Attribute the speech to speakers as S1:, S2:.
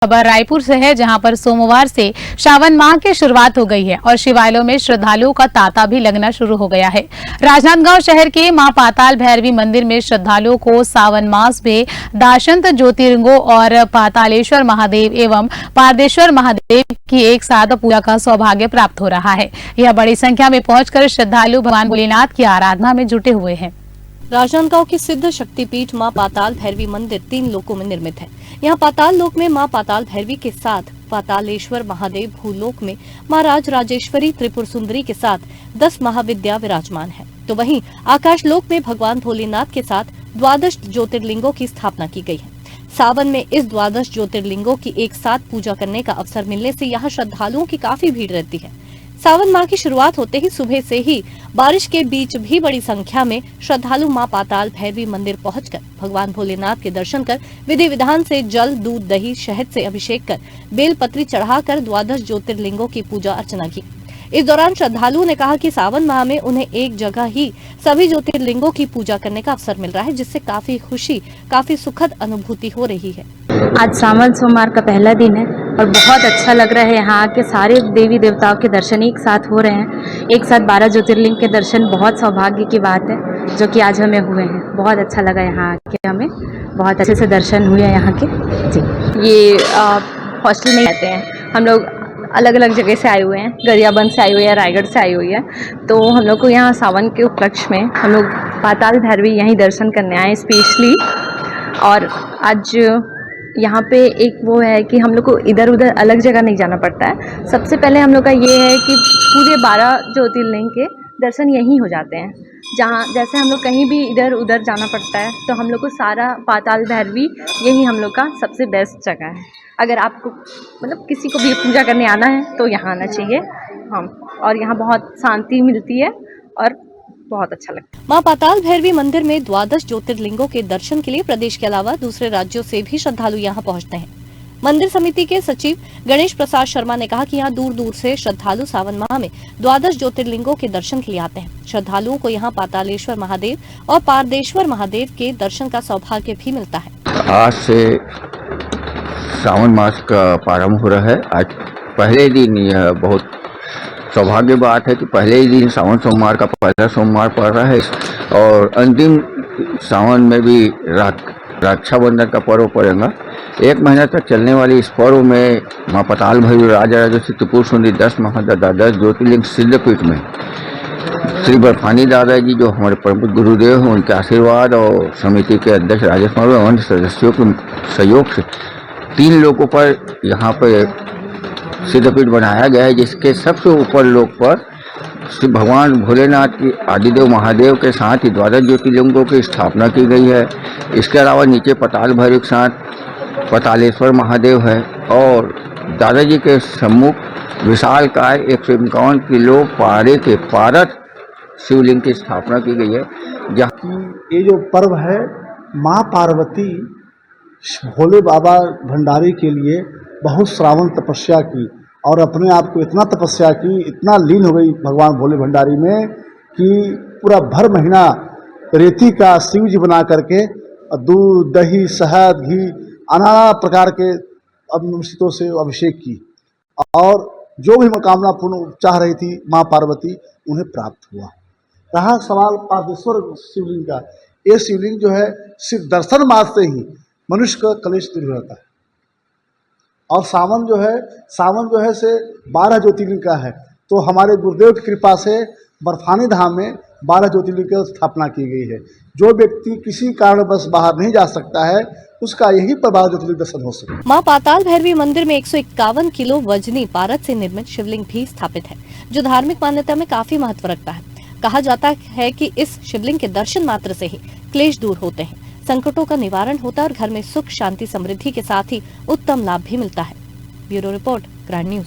S1: खबर रायपुर से है, जहां पर सोमवार से श्रावण माह की शुरुआत हो गई है और शिवालयों में श्रद्धालुओं का तांता भी लगना शुरू हो गया है। राजनांदगांव शहर के मां पाताल भैरवी मंदिर में श्रद्धालुओं को सावन मास में दाशंत ज्योतिर्लिंगों और पातालेश्वर महादेव एवं पारदेश्वर महादेव की एक साथ पूजा का सौभाग्य प्राप्त हो रहा है। यह बड़ी संख्या में पहुंचकर श्रद्धालु भगवान भोलेनाथ की आराधना में जुटे हुए हैं।
S2: राजनांदगांव की सिद्ध शक्तिपीठ मां पाताल भैरवी मंदिर 3 लोकों में निर्मित है। यहाँ पाताल लोक में मां पाताल भैरवी के साथ पातालेश्वर महादेव, भूलोक में मां राज राजेश्वरी त्रिपुर सुंदरी के साथ 10 महाविद्या विराजमान है। तो वहीं आकाश लोक में भगवान भोलेनाथ के साथ 12 ज्योतिर्लिंगों की स्थापना की गई है। सावन में इस 12 ज्योतिर्लिंगों की एक साथ पूजा करने का अवसर मिलने से यहाँ श्रद्धालुओं की काफी भीड़ रहती है। सावन माह की शुरुआत होते ही सुबह से ही बारिश के बीच भी बड़ी संख्या में श्रद्धालु मां पाताल भैरवी मंदिर पहुंचकर भगवान भोलेनाथ के दर्शन कर विधि विधान से जल, दूध, दही, शहद से अभिषेक कर बेलपत्री चढ़ाकर 12 ज्योतिर्लिंगों की पूजा अर्चना की। इस दौरान श्रद्धालुओं ने कहा कि सावन माह में उन्हें एक जगह ही सभी ज्योतिर्लिंगों की पूजा करने का अवसर मिल रहा है, जिससे काफी खुशी, काफी सुखद अनुभूति हो रही है।
S3: आज सावन सोमवार का पहला दिन है और बहुत अच्छा लग रहा है। यहाँ आके सारे देवी देवताओं के दर्शन एक साथ हो रहे हैं। एक साथ 12 ज्योतिर्लिंग के दर्शन बहुत सौभाग्य की बात है, जो कि आज हमें हुए हैं। बहुत अच्छा लगा यहाँ आके, हमें बहुत अच्छे से दर्शन हुए हैं यहाँ के। जी,
S4: ये हॉस्टल में रहते हैं हम लोग, अलग अलग जगह से आए हुए हैं। गरियाबंद से आई हुई है, रायगढ़ से आई हुई है। तो हम लोग को यहाँ सावन के उपलक्ष्य में हम लोग पाताल भैरवी यहीं दर्शन करने आए स्पेशली। और आज यहाँ पे एक वो है कि हम लोग को इधर उधर अलग जगह नहीं जाना पड़ता है। सबसे पहले हम लोग का ये है कि पूरे 12 ज्योतिर्लिंग के दर्शन यहीं हो जाते हैं। जहाँ जैसे हम लोग कहीं भी इधर उधर जाना पड़ता है, तो हम लोग को सारा पाताल भैरवी यही हम लोग का सबसे बेस्ट जगह है। अगर आपको मतलब किसी को भी पूजा करने आना है तो यहाँ आना चाहिए। हाँ, और यहाँ बहुत शांति मिलती है और बहुत अच्छा लगता है।
S2: मां पाताल भैरवी मंदिर में 12 ज्योतिर्लिंगों के दर्शन के लिए प्रदेश के अलावा दूसरे राज्यों से भी श्रद्धालु यहाँ पहुँचते हैं। मंदिर समिति के सचिव गणेश प्रसाद शर्मा ने कहा कि यहाँ दूर दूर से श्रद्धालु सावन माह में 12 ज्योतिर्लिंगों के दर्शन के लिए आते हैं। श्रद्धालुओं को यहाँ पातालेश्वर महादेव और पारदेश्वर महादेव के दर्शन का सौभाग्य भी मिलता है।
S5: आज से सावन मास का प्रारंभ हो रहा है। आज पहले दिन यह बहुत सौभाग्य बात है कि पहले ही दिन सावन सोमवार का पहला सोमवार पड़ रहा है और अंतिम सावन में भी रक्षाबंधन का पर्व पड़ेगा। 1 महीना तक चलने वाली इस पर्व में मां पाताल भैरवी राज राजेश्वरी त्रिपुर सुंदरी 10 महादादा 10 ज्योतिर्लिंग सिद्धपीठ में श्री बर्फानी दादाजी, जो हमारे परम गुरुदेव हैं, उनके आशीर्वाद और समिति के अध्यक्ष राजेश और अन्य सदस्यों के सहयोग से 3 लोगों पर यहाँ पर सिद्धपीठ बनाया गया है, जिसके सबसे ऊपर लोक पर श्री भगवान भोलेनाथ की आदिदेव महादेव के साथ ही 12 ज्योतिर्लिंगों की स्थापना की गई है। इसके अलावा नीचे पाताल भैरवी के साथ पातालेश्वर महादेव है और दादाजी के सम्मुख विशालकाय 151 किलो पारे के पारद शिवलिंग की स्थापना की गई है। जहाँ
S6: ये जो पर्व है माँ पार्वती भोले बाबा भंडारी के लिए बहुत श्रावण तपस्या की और अपने आप को इतना तपस्या की, इतना लीन हो गई भगवान भोले भंडारी में कि पूरा भर महीना रेती का शिव जी बना करके दूध, दही, शहद, घी, नाना प्रकार के अभिषेकों से अभिषेक की और जो भी मनोकामना पूर्ण चाह रही थी माँ पार्वती, उन्हें प्राप्त हुआ। रहा सवाल पारदेश्वर शिवलिंग का, ये शिवलिंग जो है सिर्फ दर्शन मात्र से ही मनुष्य का कलेश दूर रहता है। और सावन जो है से 12 ज्योतिर्लिंग का है। तो हमारे गुरुदेव की कृपा से बर्फानी धाम में 12 ज्योतिर्लिंग की स्थापना की गई है। जो व्यक्ति किसी कारणवश बाहर नहीं जा सकता है, उसका यही पर 12 ज्योतिर्लिंग दर्शन हो सके।
S2: मां पाताल भैरवी मंदिर में 151 किलो वजनी पारद से निर्मित शिवलिंग भी स्थापित है, जो धार्मिक मान्यता में काफी महत्व रखता है। कहा जाता है कि इस शिवलिंग के दर्शन मात्र से ही क्लेश दूर होते हैं, संकटों का निवारण होता है और घर में सुख, शांति, समृद्धि के साथ ही उत्तम लाभ भी मिलता है। Bureau report, grand news.